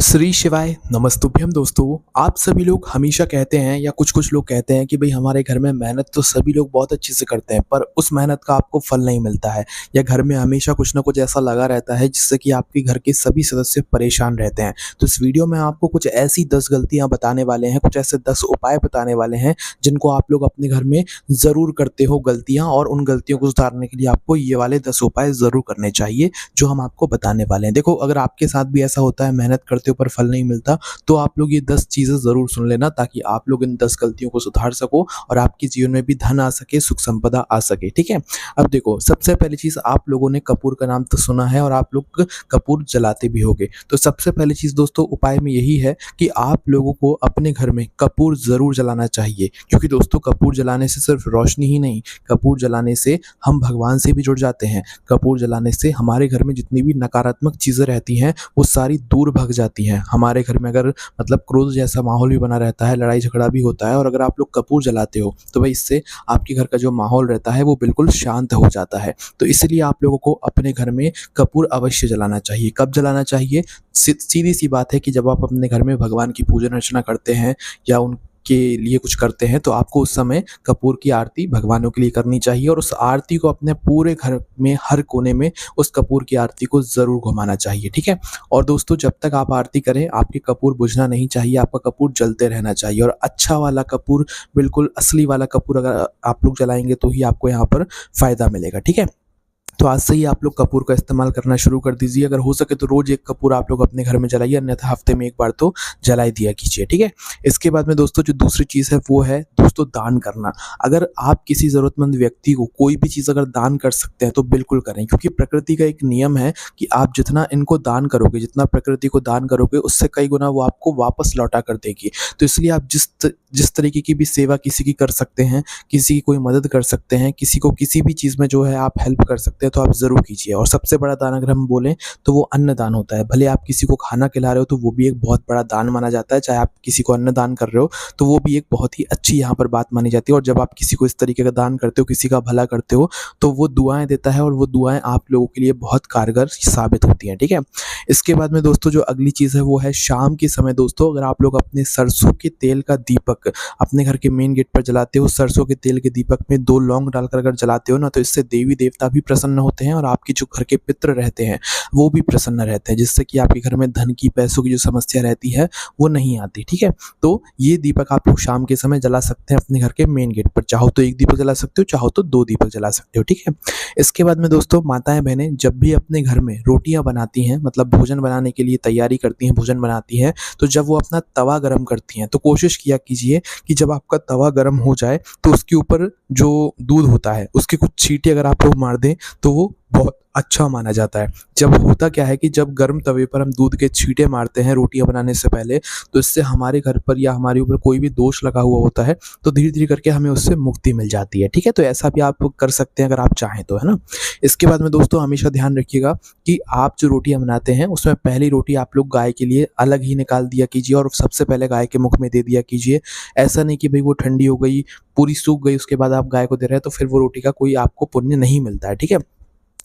श्री शिवाय नमस्तुभ्यम दोस्तों। आप सभी लोग हमेशा कहते हैं या कुछ-कुछ लोग कहते हैं कि भई हमारे घर में मेहनत तो सभी लोग बहुत अच्छे से करते हैं, पर उस मेहनत का आपको फल नहीं मिलता है या घर में हमेशा कुछ न कुछ ऐसा लगा रहता है जिससे कि आपके घर के सभी सदस्य परेशान रहते हैं। तो इस वीडियो में आपको कुछ ऐसी 10 गलतियाँ बताने वाले हैं, कुछ ऐसे 10 उपाय बताने वाले हैं जिनको आप लोग अपने घर में ज़रूर करते हो गलतियाँ, और उन गलतियों को सुधारने के लिए आपको ये वाले 10 उपाय ज़रूर करने चाहिए जो हम आपको बताने वाले हैं। देखो, अगर आपके साथ भी ऐसा होता है, मेहनत करते हो पर फल नहीं मिलता, तो आप लोग ये 10 चीज़ें ज़रूर सुन लेना ताकि आप लोग इन 10 गलतियों को सुधार सको और आपके जीवन में भी धन आ सके, सुख संपदा आ सके, ठीक है? अब देखो, सबसे पहली चीज़, आप लोगों ने कपूर का नाम तो सुना है और आप लोग कपूर जलाते भी होंगे। तो सबसे पहली चीज़ दोस्तों उपाय में यही है कि आप लोगों को अपने घर में कपूर ज़रूर जलाना चाहिए, क्योंकि दोस्तों कपूर जलाने से सिर्फ रोशनी ही नहीं, कपूर जलाने से हम भगवान से भी जुड़ जाते हैं। कपूर जलाने से हमारे घर में जितनी भी नकारात्मक चीज़ें रहती हैं, वो सारी दूर भग जाती हैं। हमारे घर में अगर मतलब क्रोध जैसा माहौल भी बना रहता है, लड़ाई झगड़ा भी होता है, और अगर आप लोग कपूर जलाते हो तो भाई इससे आपके घर का जो माहौल रहता है वो बिल्कुल शांत हो जाता है। तो इसलिए आप लोगों को अपने घर में कपूर अवश्य जलाना चाहिए। कब जलाना चाहिए? सीधी सी बात है कि जब आप अपने घर में भगवान की पूजन अर्चना करते हैं या उनके लिए कुछ करते हैं, तो आपको उस समय कपूर की आरती भगवानों के लिए करनी चाहिए, और उस आरती को अपने पूरे घर में हर कोने में उस कपूर की आरती को ज़रूर घुमाना चाहिए, ठीक है? और दोस्तों, जब तक आप आरती करें आपके कपूर बुझना नहीं चाहिए, आपका कपूर जलते रहना चाहिए, और अच्छा वाला कपूर, बिल्कुल असली वाला कपूर अगर आप लोग जलाएँगे तो ही आपको यहाँ पर फ़ायदा मिलेगा, ठीक है? तो आज से ही आप लोग कपूर का इस्तेमाल करना शुरू कर दीजिए। अगर हो सके तो रोज़ 1 कपूर आप लोग अपने घर में जलाइए, अन्यथा हफ्ते में 1 बार तो जला ही दिया कीजिए, ठीक है? इसके बाद में दोस्तों जो दूसरी चीज़ है वो है दोस्तों दान करना। अगर आप किसी ज़रूरतमंद व्यक्ति को कोई भी चीज़ अगर दान कर सकते हैं तो बिल्कुल करें, क्योंकि प्रकृति का एक नियम है कि आप जितना इनको दान करोगे, जितना प्रकृति को दान करोगे, उससे कई गुना वो आपको वापस लौटा कर देगी। तो इसलिए आप जिस तरीके की भी सेवा किसी की कर सकते हैं, किसी की कोई मदद कर सकते हैं, किसी को किसी भी चीज़ में जो है आप हेल्प कर सकते हैं, तो आप ज़रूर कीजिए। और सबसे बड़ा दान अगर हम बोलें तो वो अन्नदान होता है। भले आप किसी को खाना खिला रहे हो तो वो भी एक बहुत बड़ा दान माना जाता है, चाहे आप किसी को अन्नदान कर रहे हो तो वो भी एक बहुत ही अच्छी यहाँ पर बात मानी जाती है। और जब आप किसी को इस तरीके का दान करते हो, किसी का भला करते हो, तो वो दुआएँ देता है और वो दुआएँ आप लोगों के लिए बहुत कारगर साबित होती हैं, ठीक है? इसके बाद में दोस्तों जो अगली चीज़ है वो है शाम के समय दोस्तों, अगर आप लोग अपने सरसों के तेल का दीपक अपने घर के मेन गेट पर जलाते हो, सरसों के तेल के दीपक में 2 लौंग डालकर अगर जलाते हो ना, तो इससे देवी देवता भी प्रसन्न होते हैं और आपके जो घर के पितृ रहते हैं वो भी प्रसन्न रहते हैं, जिससे कि आपके घर में धन की, पैसों की जो समस्या रहती है वो नहीं आती, ठीक है? तो ये दीपक आप लोग शाम के समय जला सकते हैं अपने घर के मेन गेट पर। चाहो तो 1 दीपक जला सकते हो, चाहो तो 2 दीपक जला सकते हो, ठीक है? इसके बाद में दोस्तों माताएं बहनें जब भी अपने घर में रोटियां बनाती हैं, मतलब भोजन बनाने के लिए तैयारी करती हैं, भोजन बनाती हैं, तो जब वो अपना तवा गर्म करती हैं तो कोशिश किया कीजिए कि जब आपका तवा गर्म हो जाए तो उसके ऊपर जो दूध होता है उसके कुछ छींटे अगर आप लोग मार दें तो वो बहुत अच्छा माना जाता है। जब होता क्या है कि जब गर्म तवे पर हम दूध के छींटे मारते हैं रोटियां बनाने से पहले, तो इससे हमारे घर पर या हमारे ऊपर कोई भी दोष लगा हुआ होता है तो धीरे-धीरे करके हमें उससे मुक्ति मिल जाती है, ठीक है? तो ऐसा भी आप कर सकते हैं अगर आप चाहें तो, है ना? इसके बाद में दोस्तों हमेशा ध्यान रखिएगा कि आप जो रोटियां बनाते हैं उसमें पहली रोटी आप लोग गाय के लिए अलग ही निकाल दिया कीजिए और सबसे पहले गाय के मुख में दे दिया कीजिए। ऐसा नहीं कि भाई वो ठंडी हो गई, पूरी सूख गई, उसके बाद आप गाय को दे रहे हैं तो फिर वो रोटी का कोई आपको पुण्य नहीं मिलता है, ठीक है?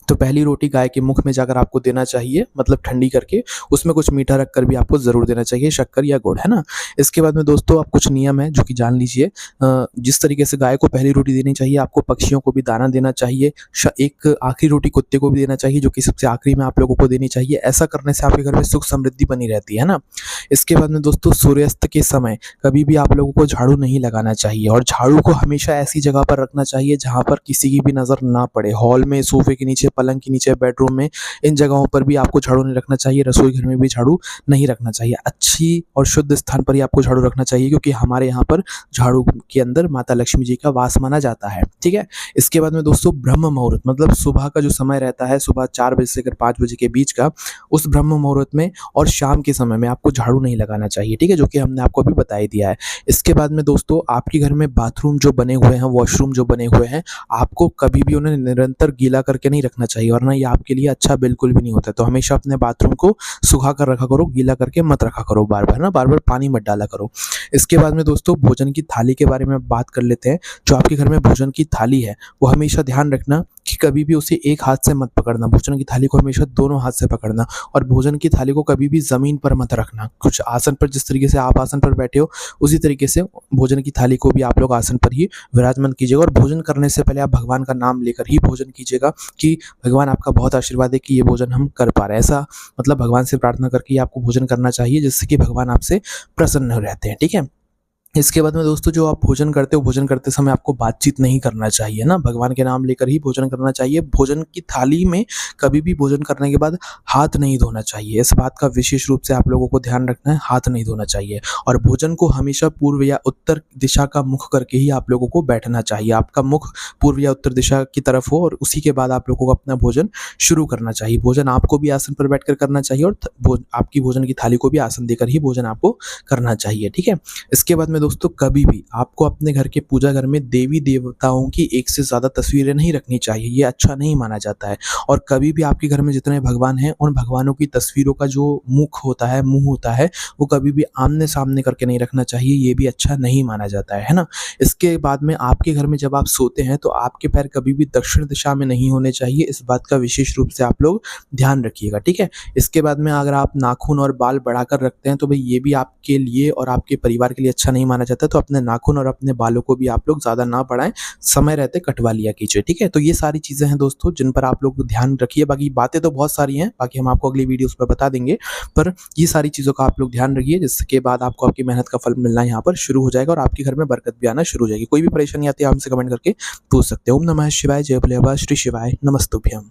तो पहली रोटी गाय के मुख में जाकर आपको देना चाहिए, मतलब ठंडी करके, उसमें कुछ मीठा रखकर भी आपको ज़रूर देना चाहिए, शक्कर या गुड़, है ना? इसके बाद में दोस्तों आप कुछ नियम हैं जो कि जान लीजिए। जिस तरीके से गाय को पहली रोटी देनी चाहिए, आपको पक्षियों को भी दाना देना चाहिए। एक आखिरी रोटी कुत्ते को भी देना चाहिए, जो कि सबसे आखिरी में आप लोगों को देनी चाहिए। ऐसा करने से आपके घर में सुख समृद्धि बनी रहती है ना? इसके बाद में दोस्तों सूर्यास्त के समय कभी भी आप लोगों को झाड़ू नहीं लगाना चाहिए, और झाड़ू को हमेशा ऐसी जगह पर रखना चाहिए जहाँ पर किसी की भी नज़र ना पड़े। हॉल में, सोफे के नीचे, पलंग के नीचे, बेडरूम में, इन जगहों पर भी आपको झाड़ू नहीं रखना चाहिए। रसोई घर में भी झाड़ू नहीं रखना चाहिए। अच्छी और शुद्ध स्थान पर ही आपको झाड़ू रखना चाहिए, क्योंकि हमारे यहाँ पर झाड़ू के अंदर माता लक्ष्मी जी का वास माना जाता है, ठीक है? इसके बाद में दोस्तों ब्रह्म मुहूर्त, मतलब सुबह का जो समय रहता है, सुबह 4 बजे से लेकर 5 बजे के बीच का, उस ब्रह्म मुहूर्त में और शाम के समय में आपको झाड़ू झाड़ू नहीं लगाना चाहिए, ठीक है? जो कि हमने आपको अभी बता ही दिया है। इसके बाद में दोस्तों आपके घर में बाथरूम जो बने हुए हैं, वॉशरूम जो बने हुए हैं, आपको कभी भी उन्हें निरंतर गीला करके नहीं रखना चाहिए, वरना ये आपके लिए अच्छा बिल्कुल भी नहीं होता है। तो हमेशा अपने बाथरूम को सुखा कर रखा करो, गीला करके मत रखा करो बार-बार ना, बार-बार पानी मत डाला करो। इसके बाद में दोस्तों भोजन की थाली के बारे में बात कर लेते हैं। जो आपके घर में भोजन की थाली है, वो हमेशा ध्यान रखना कि कभी भी उसे एक हाथ से मत पकड़ना, भोजन की थाली को हमेशा दोनों हाथ से पकड़ना और भोजन की थाली को कभी भी ज़मीन पर मत रखना। कुछ आसन पर जिस तरीके से आप आसन पर बैठे हो, उसी तरीके से भोजन की थाली को भी आप लोग आसन पर ही विराजमान कीजिएगा और भोजन करने से पहले आप भगवान का नाम लेकर ही भोजन कीजिएगा कि भगवान आपका बहुत आशीर्वाद है कि ये भोजन हम कर पा रहे हैं। ऐसा मतलब भगवान से प्रार्थना करके ही आपको भोजन करना चाहिए, जिससे कि भगवान आपसे प्रसन्न रहते हैं, ठीक है? इसके बाद में दोस्तों जो आप भोजन करते हो, भोजन करते समय आपको बातचीत नहीं करना चाहिए ना, भगवान के नाम लेकर ही भोजन करना चाहिए। भोजन की थाली में कभी भी भोजन करने के बाद हाथ नहीं धोना चाहिए, इस बात का विशेष रूप से आप लोगों को ध्यान रखना है, हाथ नहीं धोना चाहिए। और भोजन को हमेशा पूर्व या उत्तर दिशा का मुख करके ही आप लोगों को बैठना चाहिए। आपका मुख पूर्व या उत्तर दिशा की तरफ हो और उसी के बाद आप लोगों को अपना भोजन शुरू करना चाहिए। भोजन आपको भी आसन पर बैठकर करना चाहिए और आपकी भोजन की थाली को भी आसन देकर ही भोजन आपको करना चाहिए, ठीक है? इसके बाद में दोस्तों कभी भी आपको अपने घर के पूजा घर में देवी देवताओं की एक से ज़्यादा तस्वीरें नहीं रखनी चाहिए, ये अच्छा नहीं माना जाता है। और कभी भी आपके घर में जितने भगवान हैं, उन भगवानों की तस्वीरों का जो मुख होता है, मुँह होता है, वो कभी भी आमने-सामने करके नहीं रखना चाहिए, ये भी अच्छा नहीं माना जाता है ना? इसके बाद में आपके घर में जब आप सोते हैं, तो आपके पैर कभी भी दक्षिण दिशा में नहीं होने चाहिए, इस बात का विशेष रूप से आप लोग ध्यान रखिएगा, ठीक है? इसके बाद में अगर आप नाखून और बाल बढ़ाकर रखते हैं, तो भई ये भी आपके लिए और आपके परिवार के लिए अच्छा नहीं माना जाता, तो अपने नाखून और अपने बालों को भी आप लोग ज़्यादा ना बढ़ाएँ, समय रहते कटवा लिया कीजिए, ठीक है? तो ये सारी चीज़ें हैं दोस्तों, जिन पर आप लोग ध्यान रखिए, बाकी बातें तो बहुत सारी हैं, बाकी हम आपको अगली वीडियोज़ में बता देंगे, पर ये सारी चीज़ों का आप लोग ध्यान रखिए, जिसके बाद आपको आपकी मेहनत का फल मिलना यहाँ पर शुरू हो जाएगा और आपके घर में बरकत भी आना शुरू हो जाएगी। कोई भी परेशानी आती है, आप हमसे कमेंट करके पूछ सकते हो। ओम नमः शिवाय, जय भोले बाबा, श्री शिवाय, नमस्तुभ्यम।